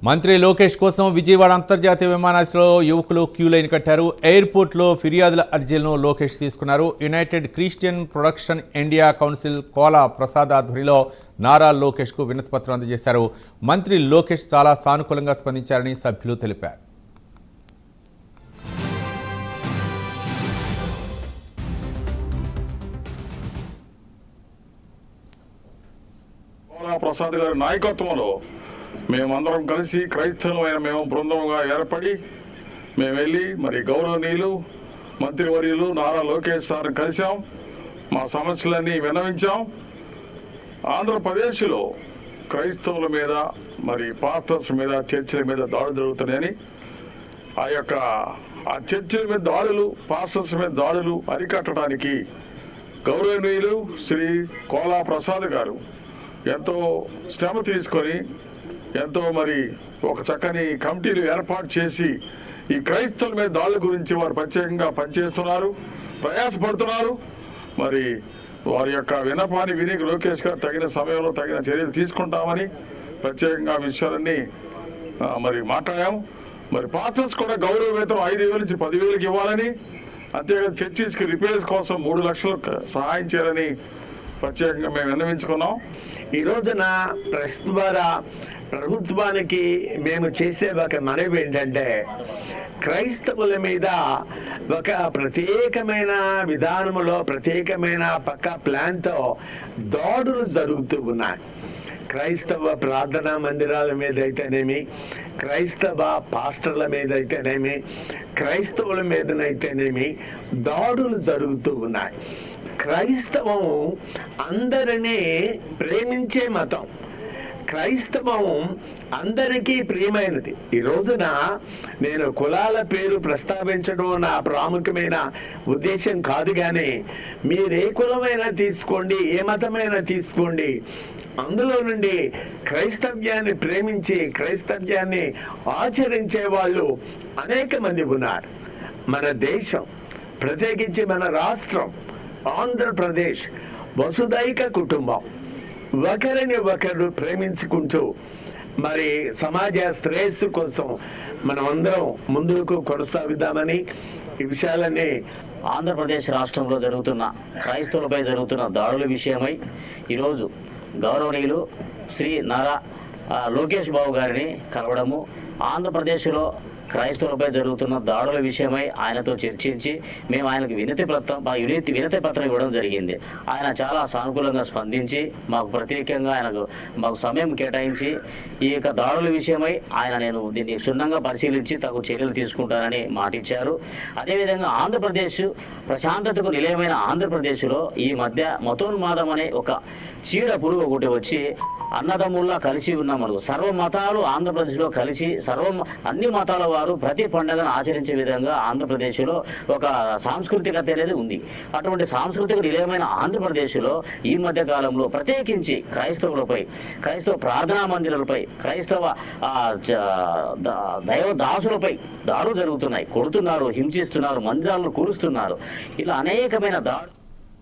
మంత్రి లోకేష్ కోసం విజయవాడ అంతర్జాతీయ విమానాశ్రయంలో యువకులు క్యూ లైన్ కట్టారు. ఎయిర్పోర్ట్లో ఫిర్యాదుల అర్జీలను లోకేష్ తీసుకున్నారు. United Christian Production India Council Kola Prasad ఆధ్వర్యంలో నారా లోకేష్కు వినతిపత్రం అందజేశారు. మంత్రి లోకేష్ చాలా సానుకూలంగా స్పందించారని సభ్యులు తెలిపారు. ప్రసాద్ గారి నాయకత్వంలో మేమందరం కలిసి క్రైస్తవులమైన మేము బృందంగా ఏర్పడి మేము వెళ్ళి మరి గౌరవనీయులు మంత్రివర్యులు నారా లోకేష్ సార్ కలిసాం. మా సమస్యలన్నీ విన్నవించాం. ఆంధ్రప్రదేశ్లో క్రైస్తవుల మీద మరి పాస్టర్స్ మీద చర్చిల మీద దాడులు జరుగుతున్నాయని ఆ చర్చిల మీద దాడులు పాస్టర్స్ మీద దాడులు అరికట్టడానికి గౌరవనీయులు శ్రీ కోలా ప్రసాద్ గారు ఎంతో శ్రమ తీసుకొని ఎంతో మరి ఒక చక్కని కమిటీలు ఏర్పాటు చేసి ఈ క్రైస్తవుల మీద దాడుల గురించి వారు ప్రత్యేకంగా పనిచేస్తున్నారు, ప్రయాసపడుతున్నారు. మరి వారి యొక్క విన్నపాన్ని విని లోకేష్ గారు తగిన సమయంలో తగిన చర్యలు తీసుకుంటామని ప్రత్యేకంగా విషయాలన్నీ మరి మాట్లాడాము. మరి పాస్టర్స్ కూడా గౌరవ వేతనం 5,000 నుంచి 10,000 ఇవ్వాలని, అంతేకాదు చర్చిస్కి రిపేర్స్ కోసం 3 లక్షలు సహాయం చేయాలని ప్రత్యేకంగా మేము విన్నవించుకున్నాం. ఈ రోజున ప్రెస్ ద్వారా ప్రభుత్వానికి మేము చేసే ఒక మనవి ఏంటంటే, క్రైస్తవుల మీద ఒక ప్రత్యేకమైన విధానంలో ప్రత్యేకమైన పక్క ప్లాన్తో దాడులు జరుగుతూ ఉన్నాయి. క్రైస్తవ ప్రార్థనా మందిరాల మీద అయితేనేమి, క్రైస్తవ పాస్టర్ల మీద అయితేనేమి, క్రైస్తవుల మీదనైతేనేమి దాడులు జరుగుతూ ఉన్నాయి. క్రైస్తవం అందరినీ ప్రేమించే మతం. క్రైస్తవం అందరికీ ప్రియమైనది. ఈ రోజున నేను కులాల పేరు ప్రస్తావించడం నా ప్రాముఖ్యమైన ఉద్దేశం కాదు, కానీ మీరు ఏ కులమైనా తీసుకోండి, ఏ మతమైనా తీసుకోండి, అందులో నుండి క్రైస్తవ్యాన్ని ప్రేమించి క్రైస్తవ్యాన్ని ఆచరించే వాళ్ళు అనేక మంది ఉన్నారు. మన దేశం, ప్రత్యేకించి మన రాష్ట్రం ఆంధ్రప్రదేశ్ వసుదైక కుటుంబం. ఒకరిని ఒకరు ప్రేమించుకుంటూ మరి సమాజ శ్రేయస్సు కోసం మనం అందరం ముందుకు కొనసాగుదామని ఈ విషయాలన్నీ ఆంధ్రప్రదేశ్ రాష్ట్రంలో జరుగుతున్న క్రైస్తవులపై జరుగుతున్న దాడుల విషయమై ఈరోజు గౌరవనీయులు శ్రీ నారా లోకేష్ బాబు గారిని కలవడము, ఆంధ్రప్రదేశ్లో క్రైస్తవులపై జరుగుతున్న దాడుల విషయమై ఆయనతో చర్చించి మేము ఆయనకు వినతి పత్రం ఇవ్వడం జరిగింది. ఆయన చాలా సానుకూలంగా స్పందించి మాకు ప్రత్యేకంగా మాకు సమయం కేటాయించి ఈ యొక్క దాడుల విషయమై నేను దీన్ని క్షుణ్ణంగా పరిశీలించి తగు చర్యలు తీసుకుంటానని మాటిచ్చారు. అదేవిధంగా ఆంధ్రప్రదేశ్ ప్రశాంతతకు నిలయమైన ఆంధ్రప్రదేశ్లో ఈ మధ్య మతోన్మాదం అనే ఒక చీడ పురుగు ఒకటి వచ్చి అన్నదమ్ముల్లా కలిసి ఉన్నాం. మనకు సర్వ మతాలు ఆంధ్రప్రదేశ్లో కలిసి అన్ని మతాల వారు ప్రతి పండుగను ఆచరించే విధంగా ఆంధ్రప్రదేశ్లో ఒక సాంస్కృతికత అనేది ఉంది. అటువంటి సాంస్కృతిక నిలయమైన ఆంధ్రప్రదేశ్లో ఈ మధ్య కాలంలో ప్రత్యేకించి క్రైస్తవులపై, క్రైస్తవ ప్రార్థనా మందిరాలపై, క్రైస్తవ దైవ దాసులపై దాడులు జరుగుతున్నాయి. కొడుతున్నారు, హింసిస్తున్నారు, మందిరాలను కూలుస్తున్నారు. ఇలా అనేకమైన దాడులు